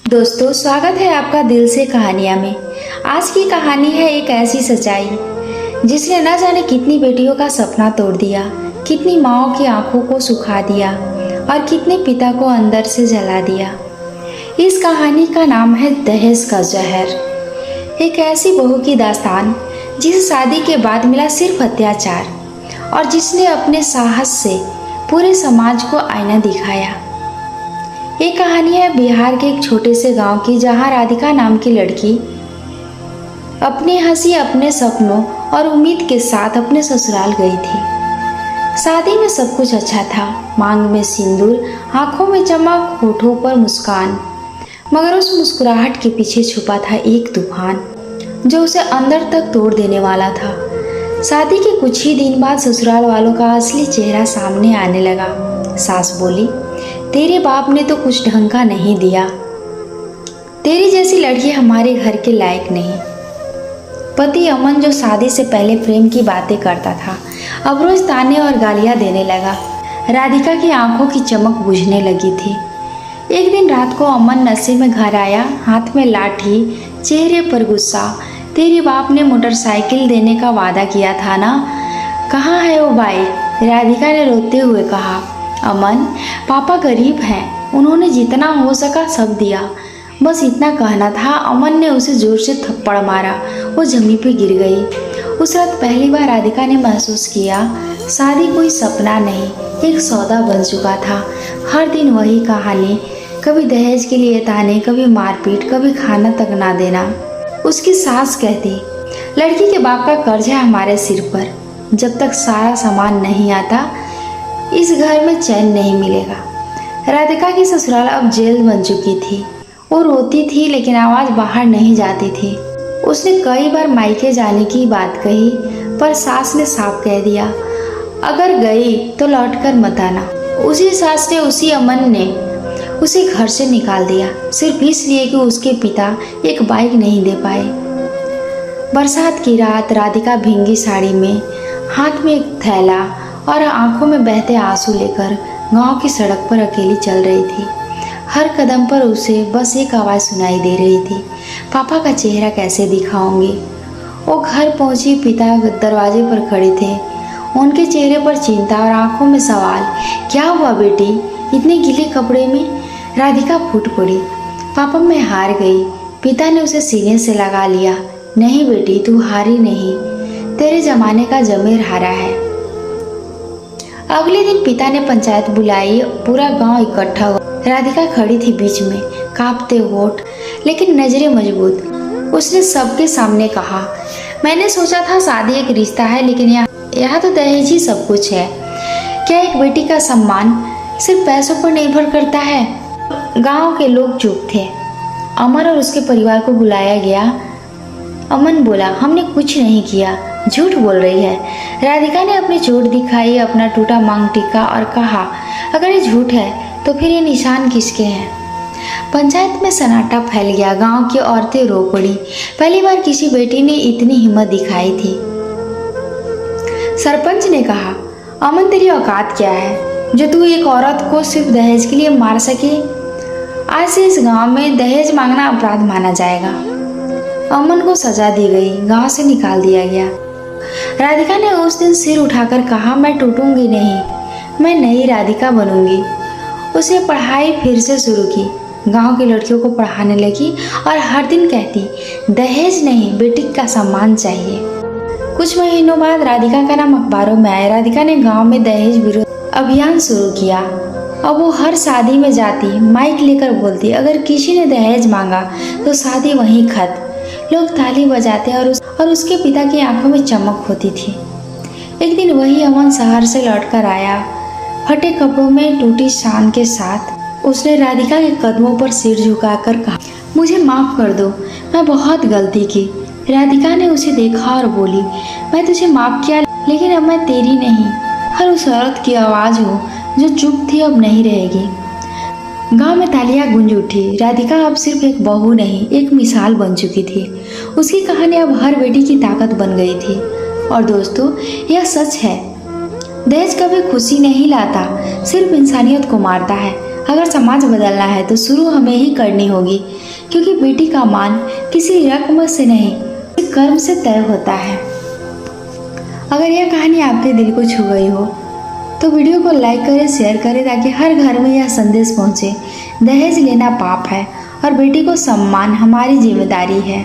दोस्तों, स्वागत है आपका दिल से कहानियाँ में। आज की कहानी है एक ऐसी सच्चाई जिसने न जाने कितनी बेटियों का सपना तोड़ दिया, कितनी माँओं की आंखों को सुखा दिया और कितने पिता को अंदर से जला दिया। इस कहानी का नाम है दहेज का जहर। एक ऐसी बहू की दास्तान जिसे शादी के बाद मिला सिर्फ अत्याचार और जिसने अपने साहस से पूरे समाज को आईना दिखाया। ये कहानी है बिहार के एक छोटे से गांव की, जहां राधिका नाम की लड़की अपनी हंसी, अपने सपनों और उम्मीद के साथ अपने ससुराल गई थी। शादी में सब कुछ अच्छा था, मांग में सिंदूर, आंखों में चमक, होठों पर मुस्कान, मगर उस मुस्कुराहट के पीछे छुपा था एक तूफान जो उसे अंदर तक तोड़ देने वाला था। शादी के कुछ ही दिन बाद ससुराल वालों का असली चेहरा सामने आने लगा। सास बोली, तेरे बाप ने तो कुछ ढंग का नहीं दिया, तेरी जैसी लड़की हमारे घर के लायक नहीं। पति अमन, जो शादी से पहले प्रेम की बातें करता था, अब रोज ताने और गालियां देने लगा। राधिका की आंखों की चमक बुझने लगी थी। एक दिन रात को अमन नशे में घर आया, हाथ में लाठी, चेहरे पर गुस्सा। तेरे बाप ने मोटरसाइकिल देने का वादा किया था ना, कहाँ है वो बाइक? राधिका ने रोते हुए कहा। अमन, पापा गरीब हैं, उन्होंने जितना हो सका सब दिया, बस इतना कहना था। अमन ने उसे जोर से थप्पड़ मारा, वो जमीन पे गिर गई। उस रात पहली बार राधिका ने महसूस किया शादी कोई सपना नहीं, एक सौदा बन चुका था। हर दिन वही कहानी, कभी दहेज के लिए ताने, कभी मारपीट, कभी खाना तक ना देना। उसकी सास कहती, लड़की के बाप का कर्ज है हमारे सिर पर, जब तक सारा सामान नहीं आता इस घर में चैन नहीं मिलेगा। राधिका की ससुराल अब जेल बन चुकी थी। वो रोती थी लेकिन आवाज़ बाहर नहीं जाती थी। उसने कई बार मायके जाने की बात कही, पर सास ने साफ कह दिया, अगर गई तो लौटकर मत आना। उसी सास ने, उसी अमन ने उसे घर से निकाल दिया, सिर्फ इसलिए कि उसके पिता एक बाइक नहीं दे पाए। बरसात की रात राधिका भींगी साड़ी में, हाथ में एक थैला और आंखों में बहते आंसू लेकर गांव की सड़क पर अकेली चल रही थी। हर कदम पर उसे बस एक आवाज़ सुनाई दे रही थी, पापा का चेहरा कैसे दिखाऊंगी। वो घर पहुंची, पिता दरवाजे पर खड़े थे, उनके चेहरे पर चिंता और आंखों में सवाल, क्या हुआ बेटी, इतने गीले कपड़े में? राधिका फूट पड़ी, पापा मैं हार गई। पिता ने उसे सीने से लगा लिया, नहीं बेटी, तू हारी नहीं, तेरे जमाने का जमीर हारा है। अगले दिन पिता ने पंचायत बुलाई, पूरा गांव इकट्ठा हुआ। राधिका खड़ी थी बीच में, कांपते होठ लेकिन नजरें मजबूत। उसने सबके सामने कहा, मैंने सोचा था शादी एक रिश्ता है, लेकिन यहाँ तो दहेज ही सब कुछ है। क्या एक बेटी का सम्मान सिर्फ पैसों पर निर्भर करता है? गांव के लोग चुप थे। अमर और उसके परिवार को बुलाया गया। अमन बोला, हमने कुछ नहीं किया, झूठ बोल रही है। राधिका ने अपनी चोट दिखाई, अपना टूटा मांग टिका और कहा, अगर ये झूठ है तो फिर ये निशान किसके हैं? पंचायत में सन्नाटा फैल गया। गांव की औरतें रो पड़ी। पहली बार किसी बेटी ने इतनी हिम्मत दिखाई थी। सरपंच ने कहा, अमन तेरी औकात क्या है जो तू एक औरत को सिर्फ दहेज के लिए मार सके? आज से इस गांव में दहेज मांगना अपराध माना जाएगा। अमन को सजा दी गई, गांव से निकाल दिया गया। राधिका ने उस दिन सिर उठाकर कहा, मैं टूटूंगी नहीं, मैं नई राधिका बनूंगी। उसने पढ़ाई फिर से शुरू की, गांव की लड़कियों को पढ़ाने लगी और हर दिन कहती, दहेज नहीं, बेटी का सम्मान चाहिए। कुछ महीनों बाद राधिका का नाम अखबारों में आया। राधिका ने गांव में दहेज विरोध अभियान शुरू किया। अब वो हर शादी में जाती, माइक लेकर बोलती, अगर किसी ने दहेज मांगा तो शादी वहीं खत्म। लोग ताली बजाते और उसके पिता की आंखों में चमक होती थी। एक दिन वही अमन शहर से लौटकर आया, फटे कपड़ों में, टूटी शान के साथ। उसने राधिका के कदमों पर सिर झुकाकर कहा, मुझे माफ़ कर दो, मैं बहुत गलती की। राधिका ने उसे देखा और बोली, मैं तुझे माफ़ किया, लेकिन अब मैं तेरी नहीं। हर उस औरत की आवाज़ हो जो चुप थी, अब नहीं रहेगी। गांव में तालियां गूंज उठी। राधिका अब सिर्फ एक बहू नहीं, एक मिसाल बन चुकी थी। उसकी कहानी अब हर बेटी की ताकत बन गई थी। और दोस्तों, यह सच है, दहेज कभी खुशी नहीं लाता, सिर्फ इंसानियत को मारता है। अगर समाज बदलना है तो शुरू हमें ही करनी होगी, क्योंकि बेटी का मान किसी रकम से नहीं, कर्म से तय होता है। अगर यह कहानी आपके दिल को छू गई हो तो वीडियो को लाइक करें, शेयर करें, ताकि हर घर में यह संदेश पहुंचे। दहेज लेना पाप है और बेटी को सम्मान हमारी जिम्मेदारी है।